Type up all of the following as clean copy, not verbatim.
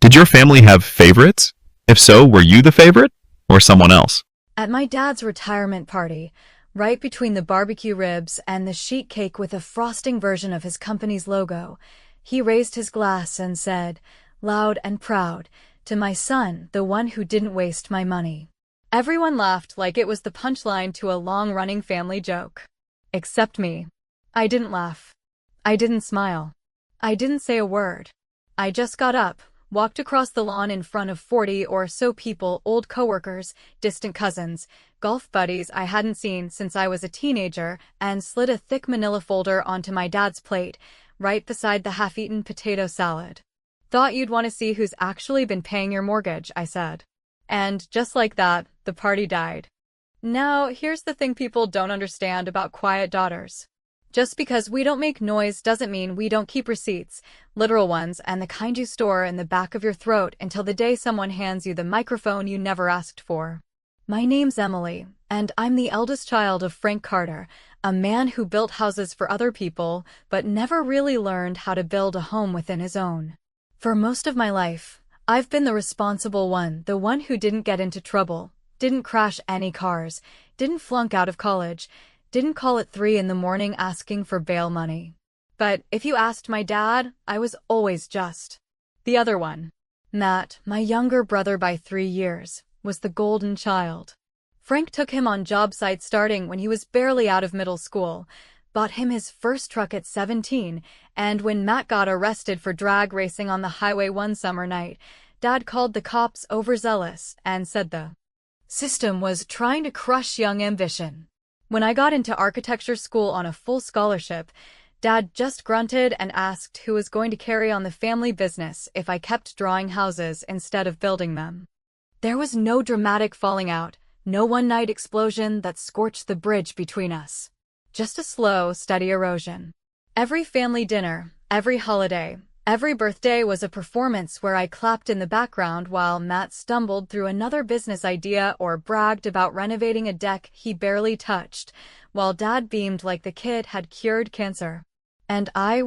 Did your family have favorites? If so, were you the favorite or someone else? At my dad's retirement party, right between the barbecue ribs and the sheet cake with a frosting version of his company's logo, he raised his glass and said, loud and proud, to my son, the one who didn't waste my money. Everyone laughed like it was the punchline to a long-running family joke. Except me. I didn't laugh. I didn't smile. I didn't say a word. I just got up, walked across the lawn in front of 40 or so people, old coworkers, distant cousins, golf buddies I hadn't seen since I was a teenager, and slid a thick manila folder onto my dad's plate, right beside the half-eaten potato salad. Thought you'd want to see who's actually been paying your mortgage, I said. And just like that, the party died. Now, here's the thing people don't understand about quiet daughters. Just because we don't make noise doesn't mean we don't keep receipts, literal ones, and the kind you store in the back of your throat until the day someone hands you the microphone you never asked for. My name's Emily, and I'm the eldest child of Frank Carter, a man who built houses for other people but never really learned how to build a home within his own. For most of my life, I've been the responsible one, the one who didn't get into trouble, didn't crash any cars, didn't flunk out of college, didn't call at 3 in the morning asking for bail money. But if you asked my dad, I was always just the other one. Matt, my younger brother by 3 years, was the golden child. Frank took him on job sites starting when he was barely out of middle school, bought him his first truck at 17, and when Matt got arrested for drag racing on the highway one summer night, Dad called the cops overzealous and said the system was trying to crush young ambition. When I got into architecture school on a full scholarship, Dad just grunted and asked who was going to carry on the family business if I kept drawing houses instead of building them. There was no dramatic falling out, no one-night explosion that scorched the bridge between us. Just a slow, steady erosion. Every family dinner, every holiday, every birthday was a performance where I clapped in the background while Matt stumbled through another business idea or bragged about renovating a deck he barely touched, while Dad beamed like the kid had cured cancer. And I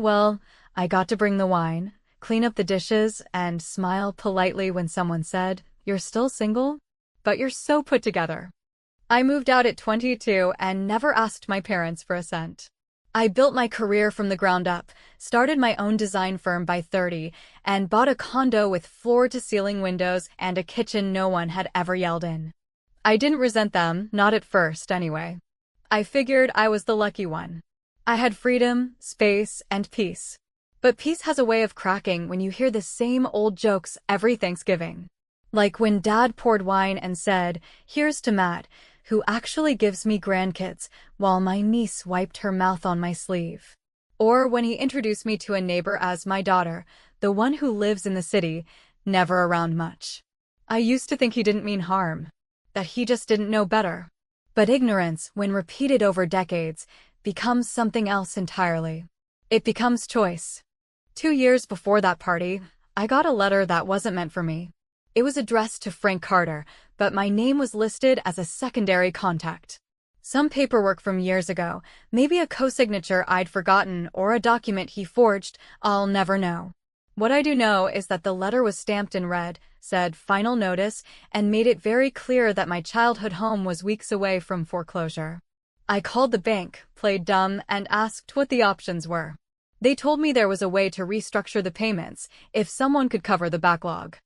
got to bring the wine, clean up the dishes, and smile politely when someone said, "You're still single? But you're so put together." I moved out at 22 and never asked my parents for a cent. I built my career from the ground up, started my own design firm by 30, and bought a condo with floor-to-ceiling windows and a kitchen no one had ever yelled in. I didn't resent them, not at first anyway. I figured I was the lucky one. I had freedom, space, and peace. But peace has a way of cracking when you hear the same old jokes every Thanksgiving. Like when Dad poured wine and said, "Here's to Matt, who actually gives me grandkids," while my niece wiped her mouth on my sleeve. Or when he introduced me to a neighbor as my daughter, the one who lives in the city, never around much. I used to think he didn't mean harm, that he just didn't know better. But ignorance, when repeated over decades, becomes something else entirely. It becomes choice. 2 years before that party, I got a letter that wasn't meant for me. It was addressed to Frank Carter, but my name was listed as a secondary contact. Some paperwork from years ago, maybe a co-signature I'd forgotten or a document he forged, I'll never know. What I do know is that the letter was stamped in red, said "Final Notice," and made it very clear that my childhood home was weeks away from foreclosure. I called the bank, played dumb, and asked what the options were. They told me there was a way to restructure the payments if someone could cover the backlog.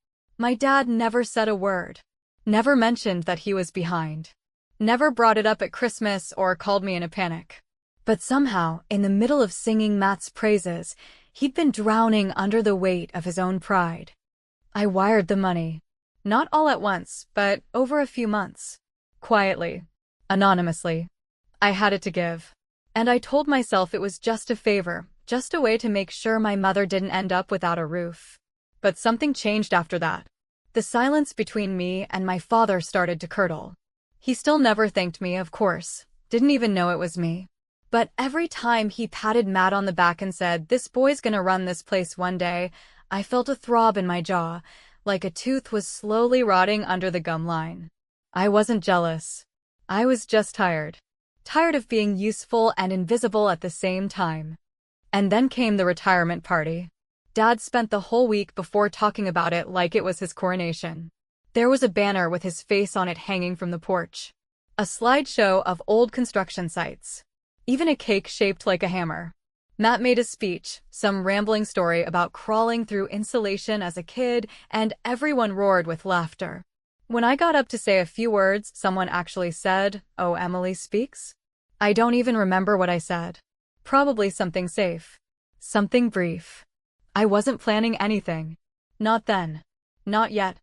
My dad never said a word. Never mentioned that he was behind. Never brought it up at Christmas or called me in a panic. But somehow, in the middle of singing Matt's praises, he'd been drowning under the weight of his own pride. I wired the money. Not all at once, but over a few months. Quietly. Anonymously. I had it to give. And I told myself it was just a favor, just a way to make sure my mother didn't end up without a roof. But something changed after that. The silence between me and my father started to curdle. He still never thanked me, of course. Didn't even know it was me. But every time he patted Matt on the back and said, "This boy's gonna run this place one day," I felt a throb in my jaw, like a tooth was slowly rotting under the gum line. I wasn't jealous. I was just tired. Tired of being useful and invisible at the same time. And then came the retirement party. Dad spent the whole week before talking about it like it was his coronation. There was a banner with his face on it hanging from the porch. A slideshow of old construction sites. Even a cake shaped like a hammer. Matt made a speech, some rambling story about crawling through insulation as a kid, and everyone roared with laughter. When I got up to say a few words, someone actually said, "Oh, Emily speaks?" I don't even remember what I said. Probably something safe. Something brief. I wasn't planning anything. Not then. Not yet.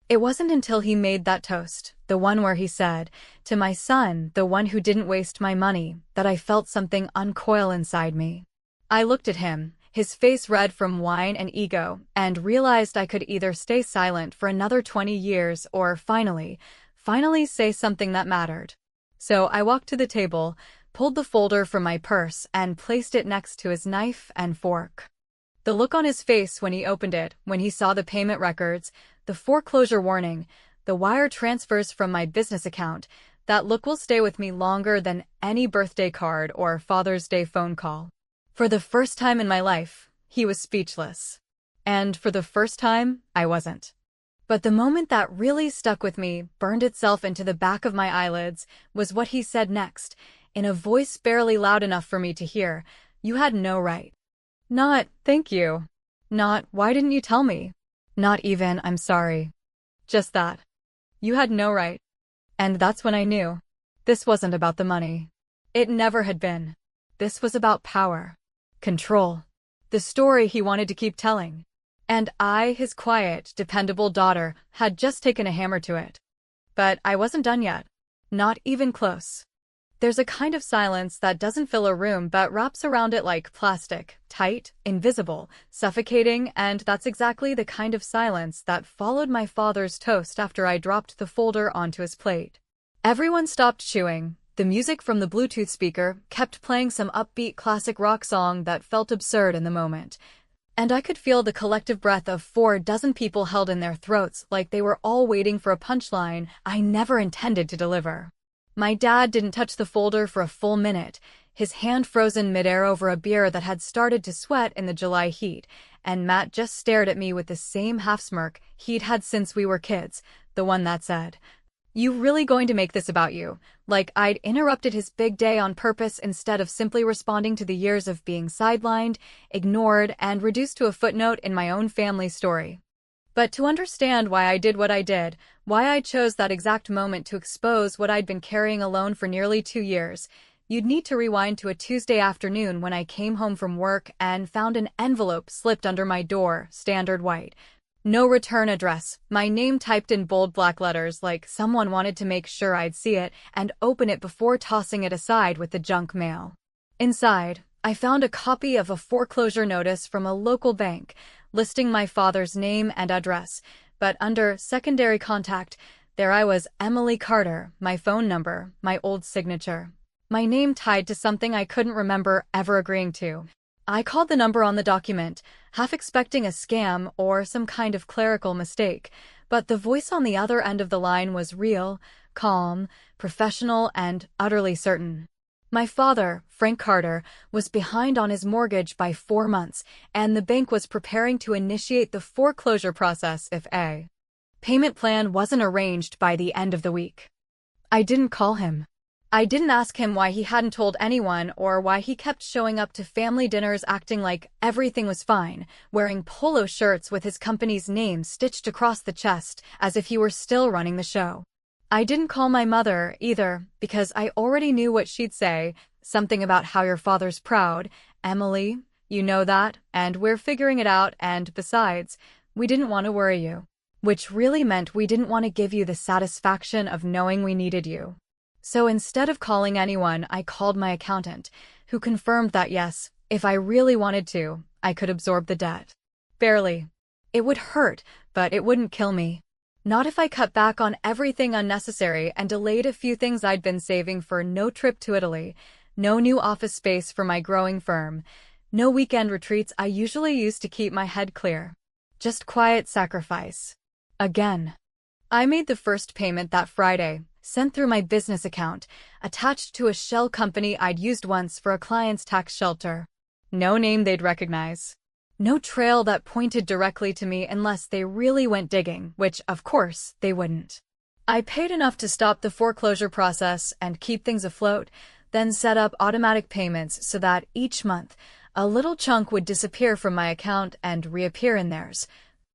It wasn't until he made that toast, the one where he said, "To my son, the one who didn't waste my money," that I felt something uncoil inside me. I looked at him, his face red from wine and ego, and realized I could either stay silent for another 20 years or finally say something that mattered. So I walked to the table, pulled the folder from my purse, and placed it next to his knife and fork. The look on his face when he opened it, when he saw the payment records, the foreclosure warning, the wire transfers from my business account, that look will stay with me longer than any birthday card or Father's Day phone call. For the first time in my life, he was speechless. And for the first time, I wasn't. But the moment that really stuck with me, burned itself into the back of my eyelids, was what he said next, in a voice barely loud enough for me to hear. "You had no right." Not, "Thank you." Not, "Why didn't you tell me?" Not even, "I'm sorry." Just that. "You had no right." And that's when I knew. This wasn't about the money. It never had been. This was about power. Control. The story he wanted to keep telling. And I, his quiet, dependable daughter, had just taken a hammer to it. But I wasn't done yet. Not even close. There's a kind of silence that doesn't fill a room but wraps around it like plastic, tight, invisible, suffocating, and that's exactly the kind of silence that followed my father's toast after I dropped the folder onto his plate. Everyone stopped chewing. The music from the Bluetooth speaker kept playing some upbeat classic rock song that felt absurd in the moment. And I could feel the collective breath of 4 dozen people held in their throats like they were all waiting for a punchline I never intended to deliver. My dad didn't touch the folder for a full minute, his hand frozen midair over a beer that had started to sweat in the July heat, and Matt just stared at me with the same half-smirk he'd had since we were kids, the one that said, "You really going to make this about you?" Like I'd interrupted his big day on purpose instead of simply responding to the years of being sidelined, ignored, and reduced to a footnote in my own family story. But to understand why I did what I did, why I chose that exact moment to expose what I'd been carrying alone for nearly 2 years, you'd need to rewind to a Tuesday afternoon when I came home from work and found an envelope slipped under my door, standard white. No return address, my name typed in bold black letters like someone wanted to make sure I'd see it and open it before tossing it aside with the junk mail. Inside, I found a copy of a foreclosure notice from a local bank, listing my father's name and address, but under secondary contact, there I was, Emily Carter, my phone number, my old signature. My name tied to something I couldn't remember ever agreeing to. I called the number on the document, half expecting a scam or some kind of clerical mistake, but the voice on the other end of the line was real, calm, professional, and utterly certain. My father, Frank Carter, was behind on his mortgage by 4 months, and the bank was preparing to initiate the foreclosure process if a payment plan wasn't arranged by the end of the week. I didn't call him. I didn't ask him why he hadn't told anyone or why he kept showing up to family dinners acting like everything was fine, wearing polo shirts with his company's name stitched across the chest as if he were still running the show. I didn't call my mother, either, because I already knew what she'd say, something about how your father's proud, Emily, you know that, and we're figuring it out, and besides, we didn't want to worry you. Which really meant we didn't want to give you the satisfaction of knowing we needed you. So instead of calling anyone, I called my accountant, who confirmed that yes, if I really wanted to, I could absorb the debt. Barely. It would hurt, but it wouldn't kill me. Not if I cut back on everything unnecessary and delayed a few things I'd been saving for: no trip to Italy, no new office space for my growing firm, no weekend retreats I usually used to keep my head clear. Just quiet sacrifice. Again. I made the first payment that Friday, sent through my business account, attached to a shell company I'd used once for a client's tax shelter. No name they'd recognize. No trail that pointed directly to me unless they really went digging, which, of course, they wouldn't. I paid enough to stop the foreclosure process and keep things afloat, then set up automatic payments so that each month, a little chunk would disappear from my account and reappear in theirs,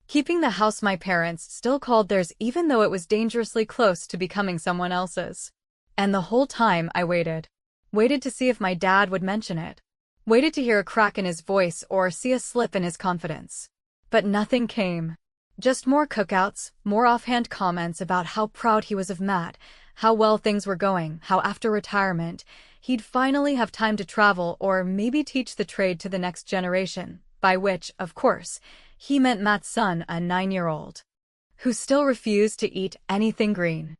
keeping the house my parents still called theirs even though it was dangerously close to becoming someone else's. And the whole time I waited. Waited to see if my dad would mention it. Waited to hear a crack in his voice or see a slip in his confidence. But nothing came. Just more cookouts, more offhand comments about how proud he was of Matt, how well things were going, how after retirement, he'd finally have time to travel or maybe teach the trade to the next generation, by which, of course, he meant Matt's son, a 9-year-old, who still refused to eat anything green.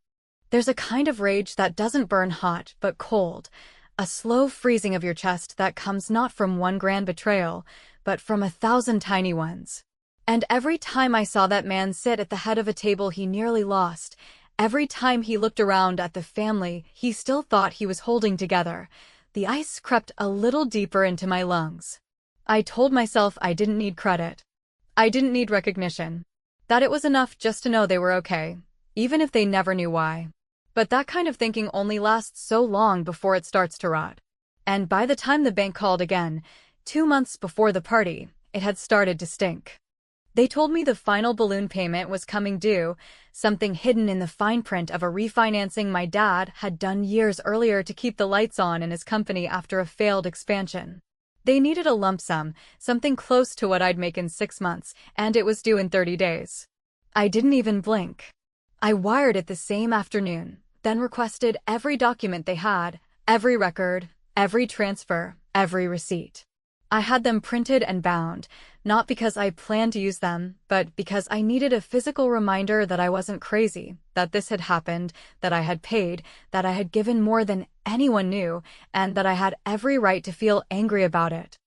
There's a kind of rage that doesn't burn hot but cold, a slow freezing of your chest that comes not from one grand betrayal, but from 1,000 tiny ones. And every time I saw that man sit at the head of a table he nearly lost, every time he looked around at the family he still thought he was holding together, the ice crept a little deeper into my lungs. I told myself I didn't need credit. I didn't need recognition. That it was enough just to know they were okay, even if they never knew why. But that kind of thinking only lasts so long before it starts to rot. And by the time the bank called again, 2 months before the party, it had started to stink. They told me the final balloon payment was coming due, something hidden in the fine print of a refinancing my dad had done years earlier to keep the lights on in his company after a failed expansion. They needed a lump sum, something close to what I'd make in 6 months, and it was due in 30 days. I didn't even blink. I wired it the same afternoon, then requested every document they had, every record, every transfer, every receipt. I had them printed and bound, not because I planned to use them, but because I needed a physical reminder that I wasn't crazy, that this had happened, that I had paid, that I had given more than anyone knew, and that I had every right to feel angry about it.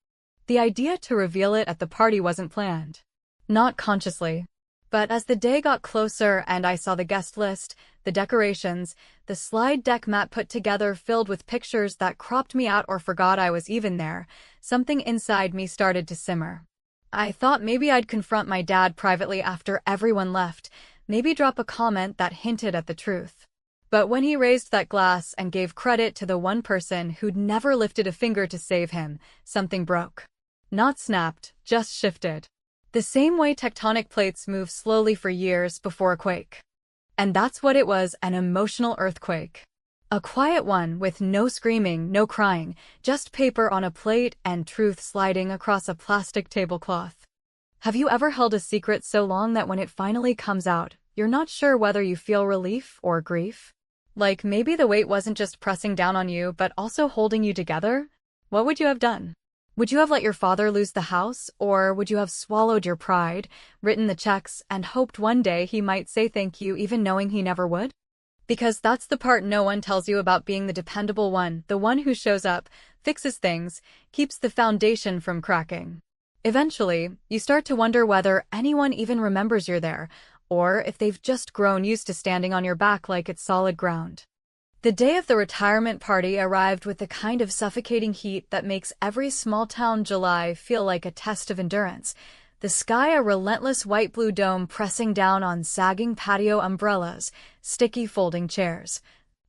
The idea to reveal it at the party wasn't planned. Not consciously. But as the day got closer and I saw the guest list, the decorations, the slide deck Matt put together filled with pictures that cropped me out or forgot I was even there, something inside me started to simmer. I thought maybe I'd confront my dad privately after everyone left, maybe drop a comment that hinted at the truth. But when he raised that glass and gave credit to the one person who'd never lifted a finger to save him, something broke. Not snapped, just shifted. The same way tectonic plates move slowly for years before a quake. And that's what it was, an emotional earthquake. A quiet one with no screaming, no crying, just paper on a plate and truth sliding across a plastic tablecloth. Have you ever held a secret so long that when it finally comes out, you're not sure whether you feel relief or grief? Like maybe the weight wasn't just pressing down on you but also holding you together? What would you have done? Would you have let your father lose the house, or would you have swallowed your pride, written the checks, and hoped one day he might say thank you even knowing he never would? Because that's the part no one tells you about being the dependable one, the one who shows up, fixes things, keeps the foundation from cracking. Eventually, you start to wonder whether anyone even remembers you're there, or if they've just grown used to standing on your back like it's solid ground. The day of the retirement party arrived with the kind of suffocating heat that makes every small-town July feel like a test of endurance. The sky a relentless white-blue dome pressing down on sagging patio umbrellas, sticky folding chairs.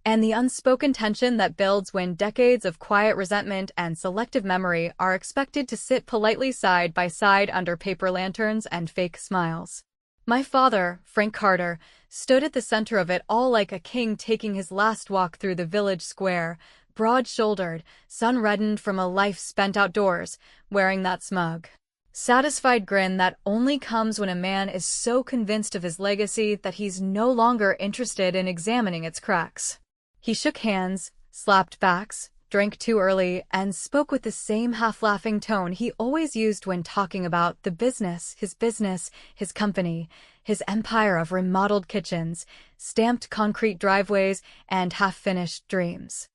And the unspoken tension that builds when decades of quiet resentment and selective memory are expected to sit politely side by side under paper lanterns and fake smiles. My father, Frank Carter, stood at the center of it all like a king taking his last walk through the village square, broad-shouldered, sun-reddened from a life spent outdoors, wearing that smug, satisfied grin that only comes when a man is so convinced of his legacy that he's no longer interested in examining its cracks. He shook hands, slapped backs, drank too early, and spoke with the same half-laughing tone he always used when talking about the business, his company, his empire of remodeled kitchens, stamped concrete driveways, and half-finished dreams.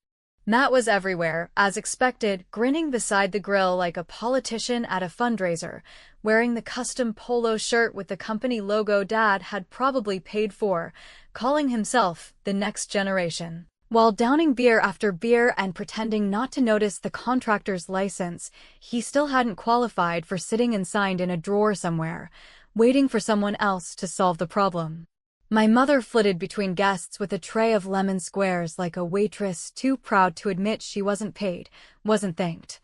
Matt was everywhere, as expected, grinning beside the grill like a politician at a fundraiser, wearing the custom polo shirt with the company logo Dad had probably paid for, calling himself the next generation. While downing beer after beer and pretending not to notice the contractor's license, he still hadn't qualified for sitting ensigned in a drawer somewhere, waiting for someone else to solve the problem. My mother flitted between guests with a tray of lemon squares like a waitress too proud to admit she wasn't paid, wasn't thanked,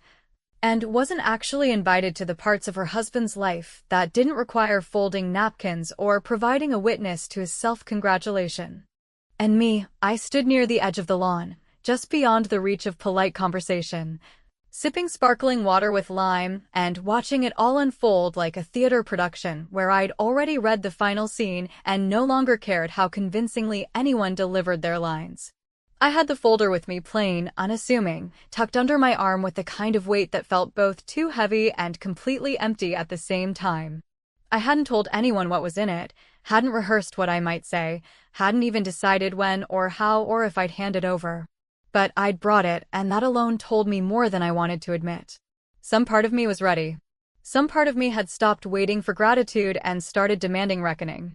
and wasn't actually invited to the parts of her husband's life that didn't require folding napkins or providing a witness to his self-congratulation. And me, I stood near the edge of the lawn, just beyond the reach of polite conversation, sipping sparkling water with lime and watching it all unfold like a theater production where I'd already read the final scene and no longer cared how convincingly anyone delivered their lines. I had the folder with me, plain, unassuming, tucked under my arm with the kind of weight that felt both too heavy and completely empty at the same time. I hadn't told anyone what was in it, hadn't rehearsed what I might say, hadn't even decided when or how or if I'd hand it over. But I'd brought it, and that alone told me more than I wanted to admit. Some part of me was ready. Some part of me had stopped waiting for gratitude and started demanding reckoning.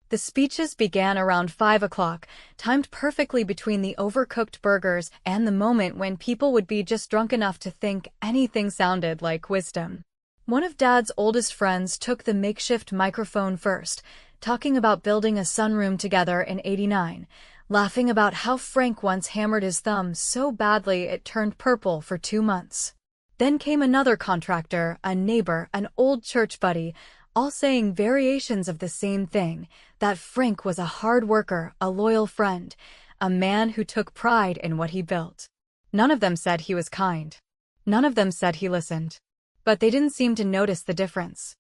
The speeches began around 5 o'clock, timed perfectly between the overcooked burgers and the moment when people would be just drunk enough to think anything sounded like wisdom. One of Dad's oldest friends took the makeshift microphone first, talking about building a sunroom together in '89, laughing about how Frank once hammered his thumb so badly it turned purple for 2 months. Then came another contractor, a neighbor, an old church buddy, all saying variations of the same thing, that Frank was a hard worker, a loyal friend, a man who took pride in what he built. None of them said he was kind. None of them said he listened. But they didn't seem to notice the difference.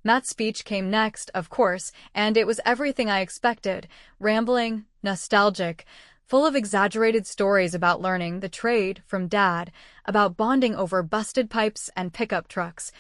Matt's speech came next, of course, and it was everything I expected, rambling, nostalgic, full of exaggerated stories about learning the trade from Dad, about bonding over busted pipes and pickup trucks,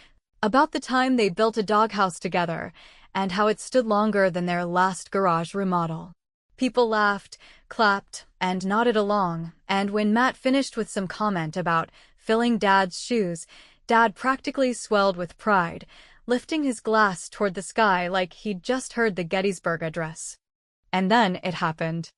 about the time they built a doghouse together, and how it stood longer than their last garage remodel. People laughed, clapped, and nodded along, and when Matt finished with some comment about filling Dad's shoes, Dad practically swelled with pride, lifting his glass toward the sky like he'd just heard the Gettysburg Address. And then it happened.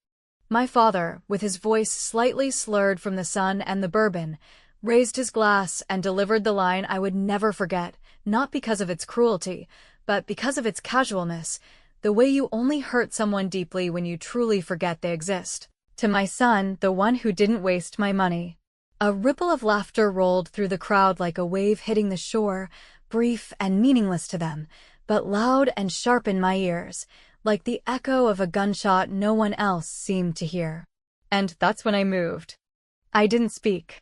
My father, with his voice slightly slurred from the sun and the bourbon, raised his glass and delivered the line I would never forget, not because of its cruelty, but because of its casualness, the way you only hurt someone deeply when you truly forget they exist. To my son, the one who didn't waste my money. A ripple of laughter rolled through the crowd like a wave hitting the shore, brief and meaningless to them, but loud and sharp in my ears, like the echo of a gunshot no one else seemed to hear. And that's when I moved. I didn't speak.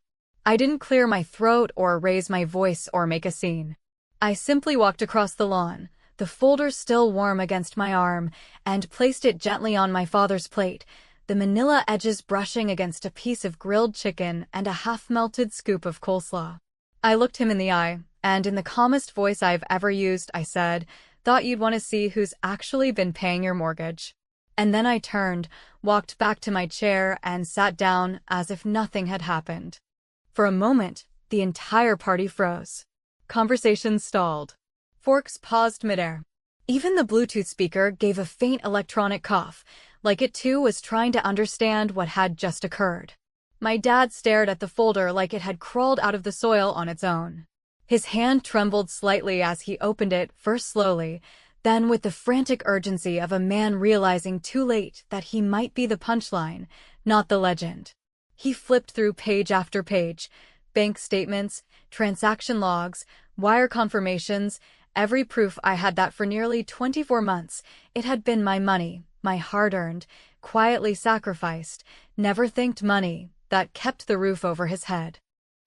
I didn't clear my throat or raise my voice or make a scene. I simply walked across the lawn, the folder still warm against my arm, and placed it gently on my father's plate, the manila edges brushing against a piece of grilled chicken and a half-melted scoop of coleslaw. I looked him in the eye, and in the calmest voice I've ever used, I said, "Thought you'd want to see who's actually been paying your mortgage." And then I turned, walked back to my chair, and sat down as if nothing had happened. For a moment, the entire party froze. Conversation stalled. Forks paused midair. Even the Bluetooth speaker gave a faint electronic cough, like it too was trying to understand what had just occurred. My dad stared at the folder like it had crawled out of the soil on its own. His hand trembled slightly as he opened it, first slowly, then with the frantic urgency of a man realizing too late that he might be the punchline, not the legend. He flipped through page after page, bank statements, transaction logs, wire confirmations, every proof I had that for nearly 24 months, it had been my money, my hard-earned, quietly sacrificed, never thanked money, that kept the roof over his head.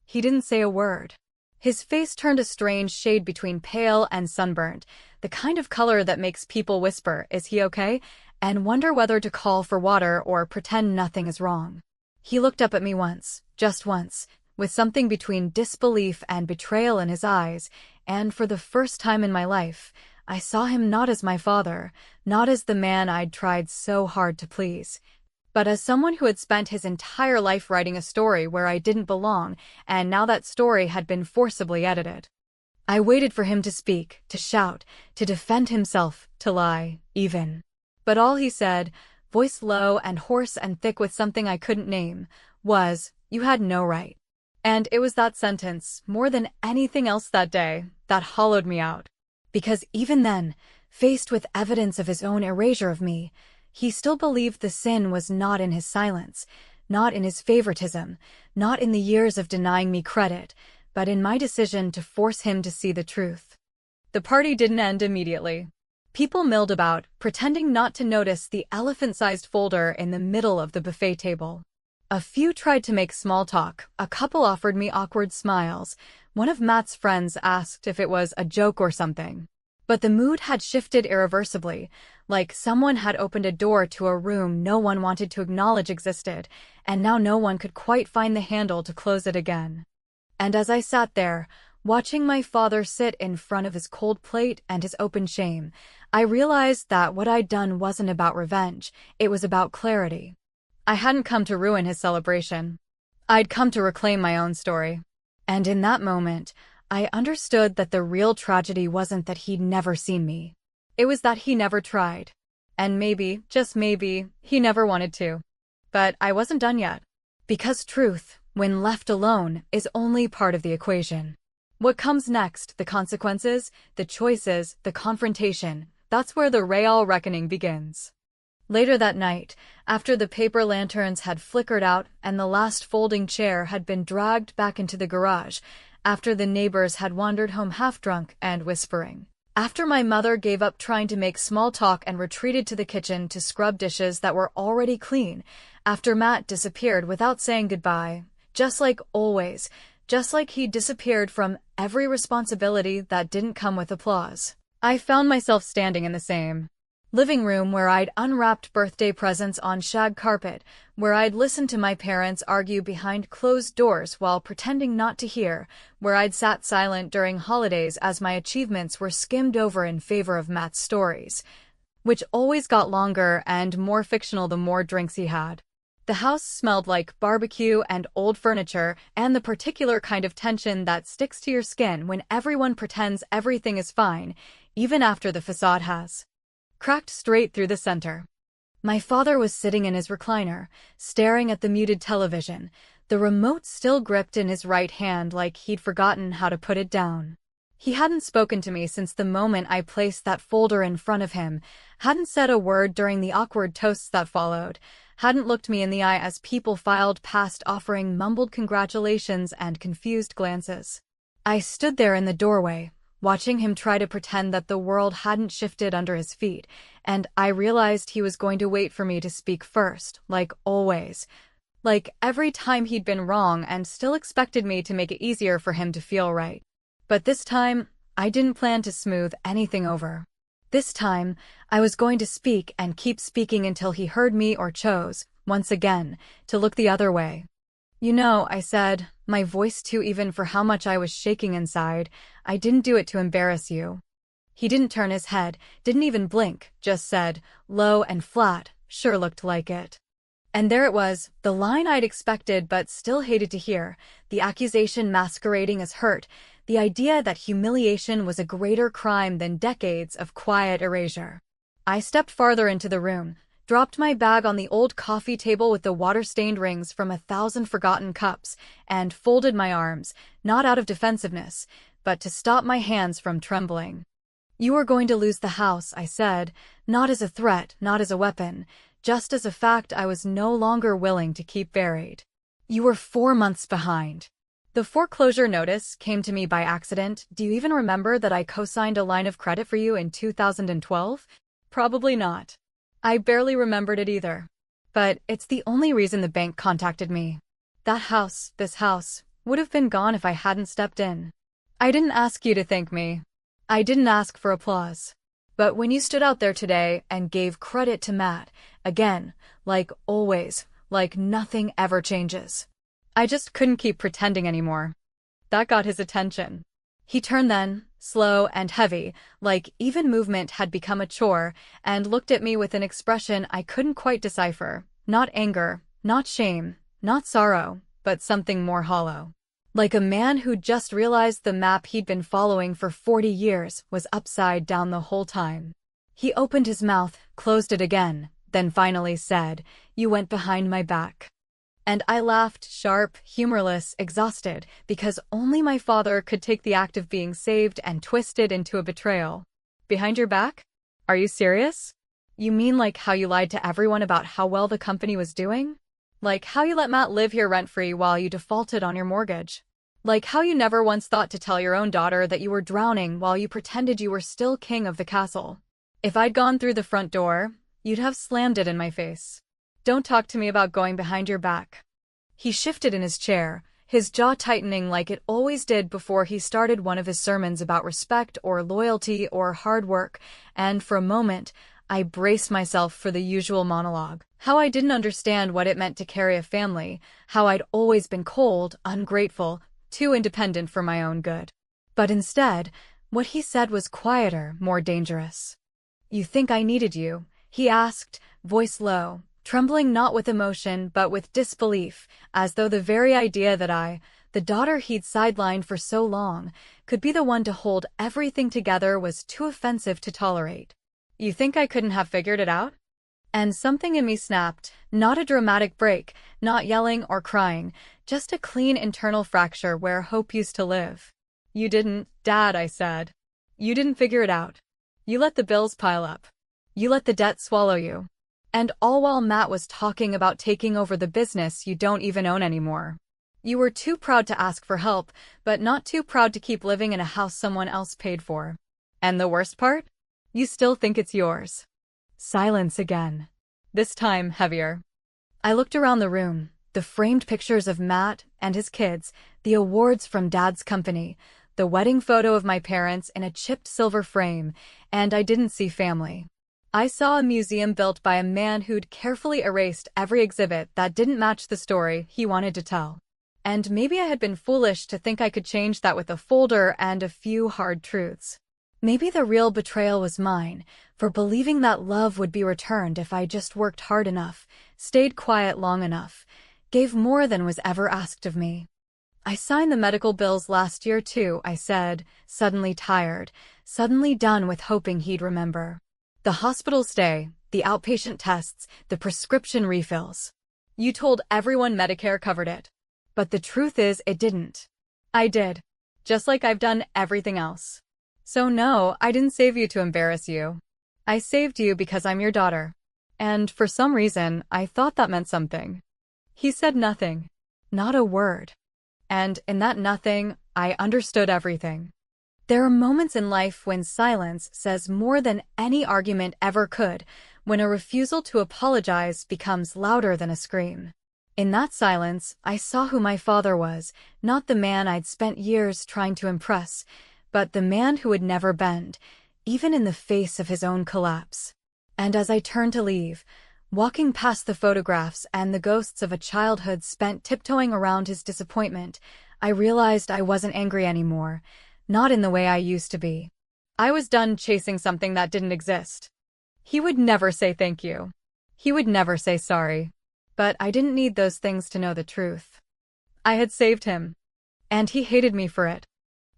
He didn't say a word. His face turned a strange shade between pale and sunburnt, the kind of color that makes people whisper, "Is he okay?" and wonder whether to call for water or pretend nothing is wrong. He looked up at me once, just once, with something between disbelief and betrayal in his eyes, and for the first time in my life, I saw him not as my father, not as the man I'd tried so hard to please, but as someone who had spent his entire life writing a story where I didn't belong, and now that story had been forcibly edited. I waited for him to speak, to shout, to defend himself, to lie, even. But all he said, voice low and hoarse and thick with something I couldn't name, was, "You had no right." And it was that sentence, more than anything else that day, that hollowed me out. Because even then, faced with evidence of his own erasure of me, he still believed the sin was not in his silence, not in his favoritism, not in the years of denying me credit, but in my decision to force him to see the truth. The party didn't end immediately. People milled about, pretending not to notice the elephant-sized folder in the middle of the buffet table. A few tried to make small talk, a couple offered me awkward smiles, one of Matt's friends asked if it was a joke or something. But the mood had shifted irreversibly, like someone had opened a door to a room no one wanted to acknowledge existed, and now no one could quite find the handle to close it again. And as I sat there, watching my father sit in front of his cold plate and his open shame, I realized that what I'd done wasn't about revenge, it was about clarity. I hadn't come to ruin his celebration. I'd come to reclaim my own story. And in that moment, I understood that the real tragedy wasn't that he'd never seen me. It was that he never tried. And maybe, just maybe, he never wanted to. But I wasn't done yet. Because truth, when left alone, is only part of the equation. What comes next, the consequences, the choices, the confrontation, that's where the real reckoning begins. Later that night, after the paper lanterns had flickered out and the last folding chair had been dragged back into the garage, after the neighbors had wandered home half-drunk and whispering, after my mother gave up trying to make small talk and retreated to the kitchen to scrub dishes that were already clean, after Matt disappeared without saying goodbye, just like always, just like he'd disappeared from every responsibility that didn't come with applause, I found myself standing in the same living room where I'd unwrapped birthday presents on shag carpet, where I'd listened to my parents argue behind closed doors while pretending not to hear, where I'd sat silent during holidays as my achievements were skimmed over in favor of Matt's stories, which always got longer and more fictional the more drinks he had. The house smelled like barbecue and old furniture and the particular kind of tension that sticks to your skin when everyone pretends everything is fine, even after the facade has cracked straight through the center. My father was sitting in his recliner, staring at the muted television, the remote still gripped in his right hand like he'd forgotten how to put it down. He hadn't spoken to me since the moment I placed that folder in front of him, hadn't said a word during the awkward toasts that followed, hadn't looked me in the eye as people filed past offering mumbled congratulations and confused glances. I stood there in the doorway, watching him try to pretend that the world hadn't shifted under his feet, and I realized he was going to wait for me to speak first, like always. Like every time he'd been wrong and still expected me to make it easier for him to feel right. But this time, I didn't plan to smooth anything over. This time, I was going to speak and keep speaking until he heard me or chose, once again, to look the other way. "You know," I said, my voice too even for how much I was shaking inside, "I didn't do it to embarrass you." He didn't turn his head, didn't even blink, just said, low and flat, "Sure looked like it." And there it was, the line I'd expected but still hated to hear, the accusation masquerading as hurt, the idea that humiliation was a greater crime than decades of quiet erasure. I stepped farther into the room, dropped my bag on the old coffee table with the water-stained rings from 1,000 forgotten cups, and folded my arms, not out of defensiveness, but to stop my hands from trembling. "You are going to lose the house," I said, not as a threat, not as a weapon, just as a fact I was no longer willing to keep buried. "You were 4 months behind." The foreclosure notice came to me by accident. Do you even remember that I co-signed a line of credit for you in 2012? Probably not. I barely remembered it either. But it's the only reason the bank contacted me. That house, this house, would have been gone if I hadn't stepped in. I didn't ask you to thank me. I didn't ask for applause. But when you stood out there today and gave credit to Matt, again, like always, like nothing ever changes, I just couldn't keep pretending anymore. That got his attention. He turned then, slow and heavy, like even movement had become a chore, and looked at me with an expression I couldn't quite decipher. Not anger, not shame, not sorrow, but something more hollow. Like a man who'd just realized the map he'd been following for 40 years was upside down the whole time. He opened his mouth, closed it again, then finally said, "You went behind my back." And I laughed, sharp, humorless, exhausted, because only my father could take the act of being saved and twist it into a betrayal. Behind your back? Are you serious? You mean like how you lied to everyone about how well the company was doing? Like how you let Matt live here rent-free while you defaulted on your mortgage? Like how you never once thought to tell your own daughter that you were drowning while you pretended you were still king of the castle? If I'd gone through the front door, you'd have slammed it in my face. Don't talk to me about going behind your back. He shifted in his chair, his jaw tightening like it always did before he started one of his sermons about respect or loyalty or hard work, and for a moment, I braced myself for the usual monologue. How I didn't understand what it meant to carry a family, how I'd always been cold, ungrateful, too independent for my own good. But instead, what he said was quieter, more dangerous. "You think I needed you?" he asked, voice low, trembling not with emotion but with disbelief, as though the very idea that I, the daughter he'd sidelined for so long, could be the one to hold everything together was too offensive to tolerate. "You think I couldn't have figured it out?" And something in me snapped, not a dramatic break, not yelling or crying, just a clean internal fracture where hope used to live. "You didn't, Dad," I said. "You didn't figure it out. You let the bills pile up. You let the debt swallow you. And all while Matt was talking about taking over the business you don't even own anymore. You were too proud to ask for help, but not too proud to keep living in a house someone else paid for. And the worst part? You still think it's yours." Silence again. This time heavier. I looked around the room, the framed pictures of Matt and his kids, the awards from Dad's company, the wedding photo of my parents in a chipped silver frame, and I didn't see family. I saw a museum built by a man who'd carefully erased every exhibit that didn't match the story he wanted to tell. And maybe I had been foolish to think I could change that with a folder and a few hard truths. Maybe the real betrayal was mine, for believing that love would be returned if I just worked hard enough, stayed quiet long enough, gave more than was ever asked of me. "I signed the medical bills last year too," I said, suddenly tired, suddenly done with hoping he'd remember. "The hospital stay, the outpatient tests, the prescription refills. You told everyone Medicare covered it. But the truth is it didn't. I did. Just like I've done everything else. So no, I didn't save you to embarrass you. I saved you because I'm your daughter. And for some reason, I thought that meant something." He said nothing. Not a word. And in that nothing, I understood everything. There are moments in life when silence says more than any argument ever could, when a refusal to apologize becomes louder than a scream. In that silence, I saw who my father was, not the man I'd spent years trying to impress, but the man who would never bend, even in the face of his own collapse. And as I turned to leave, walking past the photographs and the ghosts of a childhood spent tiptoeing around his disappointment, I realized I wasn't angry anymore. Not in the way I used to be. I was done chasing something that didn't exist. He would never say thank you. He would never say sorry. But I didn't need those things to know the truth. I had saved him. And he hated me for it.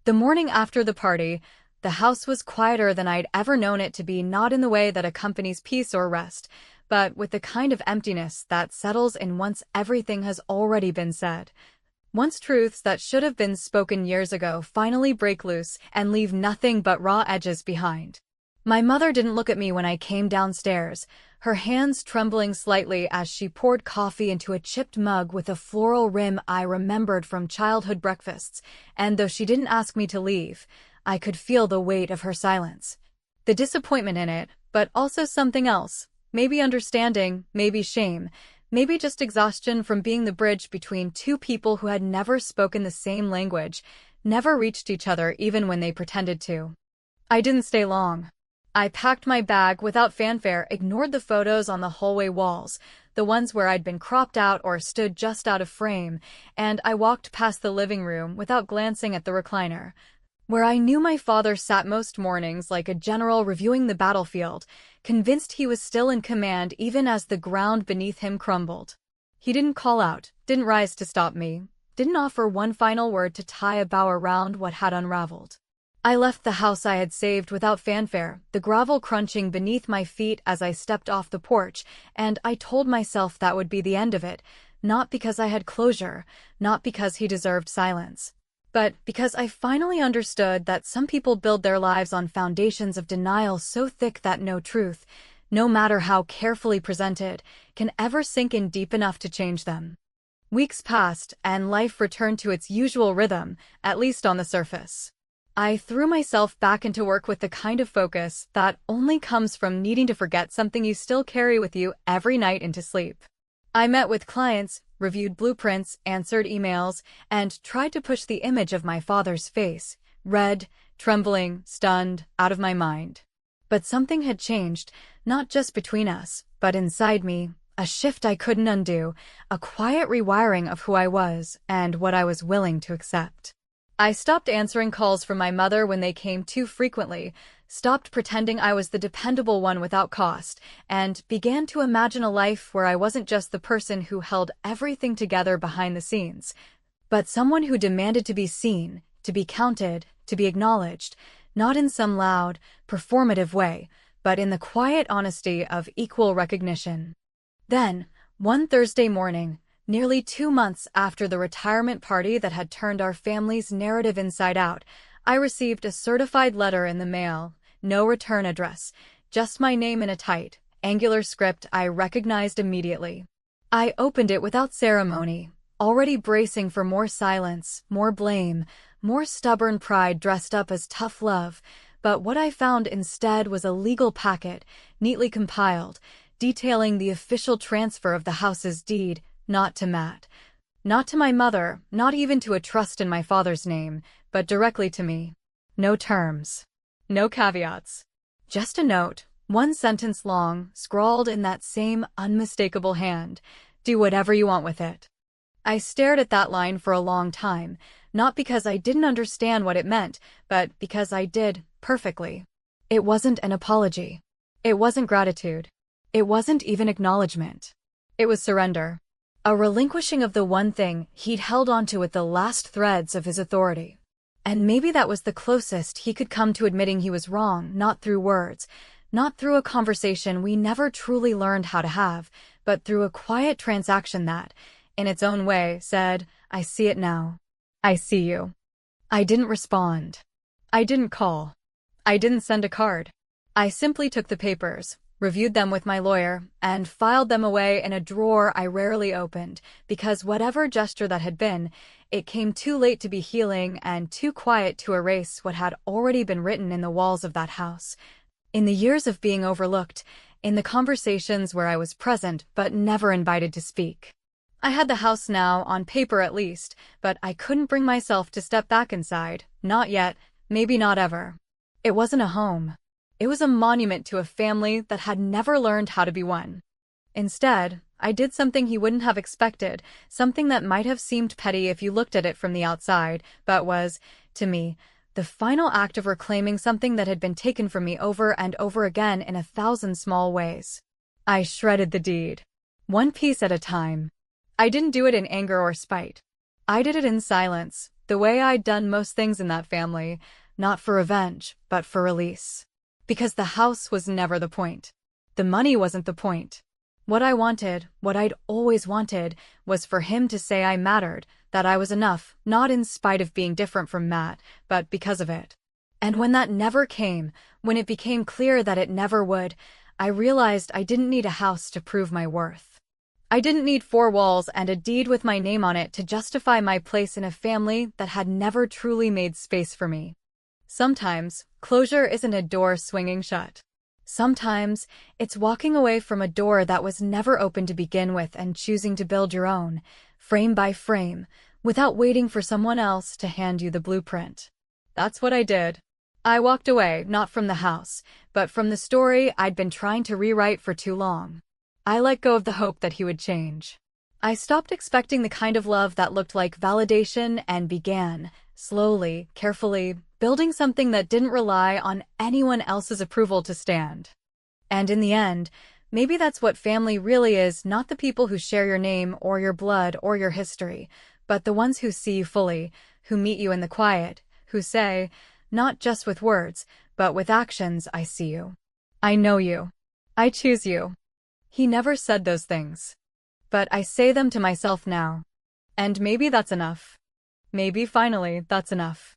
The morning after the party, the house was quieter than I'd ever known it to be, not in the way that accompanies peace or rest, but with the kind of emptiness that settles in once everything has already been said. Once truths that should have been spoken years ago finally break loose and leave nothing but raw edges behind. My mother didn't look at me when I came downstairs, her hands trembling slightly as she poured coffee into a chipped mug with a floral rim I remembered from childhood breakfasts, and though she didn't ask me to leave, I could feel the weight of her silence. The disappointment in it, but also something else, maybe understanding, maybe shame, maybe just exhaustion from being the bridge between two people who had never spoken the same language, never reached each other even when they pretended to. I didn't stay long. I packed my bag without fanfare, ignored the photos on the hallway walls, the ones where I'd been cropped out or stood just out of frame, and I walked past the living room without glancing at the recliner, where I knew my father sat most mornings like a general reviewing the battlefield, convinced he was still in command even as the ground beneath him crumbled. He didn't call out, didn't rise to stop me, didn't offer one final word to tie a bow around what had unraveled. I left the house I had saved without fanfare, the gravel crunching beneath my feet as I stepped off the porch, and I told myself that would be the end of it, not because I had closure, not because he deserved silence, but because I finally understood that some people build their lives on foundations of denial so thick that no truth, no matter how carefully presented, can ever sink in deep enough to change them. Weeks passed, and life returned to its usual rhythm, at least on the surface. I threw myself back into work with the kind of focus that only comes from needing to forget something you still carry with you every night into sleep. I met with clients, reviewed blueprints, answered emails, and tried to push the image of my father's face, red, trembling, stunned, out of my mind. But something had changed, not just between us, but inside me, a shift I couldn't undo, a quiet rewiring of who I was and what I was willing to accept. I stopped answering calls from my mother when they came too frequently, stopped pretending I was the dependable one without cost, and began to imagine a life where I wasn't just the person who held everything together behind the scenes, but someone who demanded to be seen, to be counted, to be acknowledged, not in some loud, performative way, but in the quiet honesty of equal recognition. Then, one Thursday morning, nearly 2 months after the retirement party that had turned our family's narrative inside out, I received a certified letter in the mail, no return address, just my name in a tight, angular script I recognized immediately. I opened it without ceremony, already bracing for more silence, more blame, more stubborn pride dressed up as tough love, but what I found instead was a legal packet, neatly compiled, detailing the official transfer of the house's deed, not to Matt, not to my mother, not even to a trust in my father's name, but directly to me. No terms. No caveats. Just a note, one sentence long, scrawled in that same unmistakable hand. Do whatever you want with it. I stared at that line for a long time, not because I didn't understand what it meant, but because I did, perfectly. It wasn't an apology. It wasn't gratitude. It wasn't even acknowledgement. It was surrender. A relinquishing of the one thing he'd held onto with the last threads of his authority. And maybe that was the closest he could come to admitting he was wrong, not through words, not through a conversation we never truly learned how to have, but through a quiet transaction that, in its own way, said, I see it now. I see you. I didn't respond. I didn't call. I didn't send a card. I simply took the papers, reviewed them with my lawyer, and filed them away in a drawer I rarely opened, because whatever gesture that had been, it came too late to be healing and too quiet to erase what had already been written in the walls of that house. In the years of being overlooked, in the conversations where I was present but never invited to speak. I had the house now, on paper at least, but I couldn't bring myself to step back inside, not yet, maybe not ever. It wasn't a home. It was a monument to a family that had never learned how to be one. Instead, I did something he wouldn't have expected, something that might have seemed petty if you looked at it from the outside, but was, to me, the final act of reclaiming something that had been taken from me over and over again in 1,000 small ways. I shredded the deed. One piece at a time. I didn't do it in anger or spite. I did it in silence, the way I'd done most things in that family, not for revenge, but for release. Because the house was never the point. The money wasn't the point. What I wanted, what I'd always wanted, was for him to say I mattered, that I was enough, not in spite of being different from Matt, but because of it. And when that never came, when it became clear that it never would, I realized I didn't need a house to prove my worth. I didn't need 4 walls and a deed with my name on it to justify my place in a family that had never truly made space for me. Sometimes, closure isn't a door swinging shut. Sometimes, it's walking away from a door that was never open to begin with and choosing to build your own, frame by frame, without waiting for someone else to hand you the blueprint. That's what I did. I walked away, not from the house, but from the story I'd been trying to rewrite for too long. I let go of the hope that he would change. I stopped expecting the kind of love that looked like validation and began, slowly, carefully, building something that didn't rely on anyone else's approval to stand. And in the end, maybe that's what family really is, not the people who share your name or your blood or your history, but the ones who see you fully, who meet you in the quiet, who say, Not just with words, but with actions. I see you. I know you. I choose you. He never said those things. But I say them to myself now. And maybe that's enough. Maybe finally that's enough.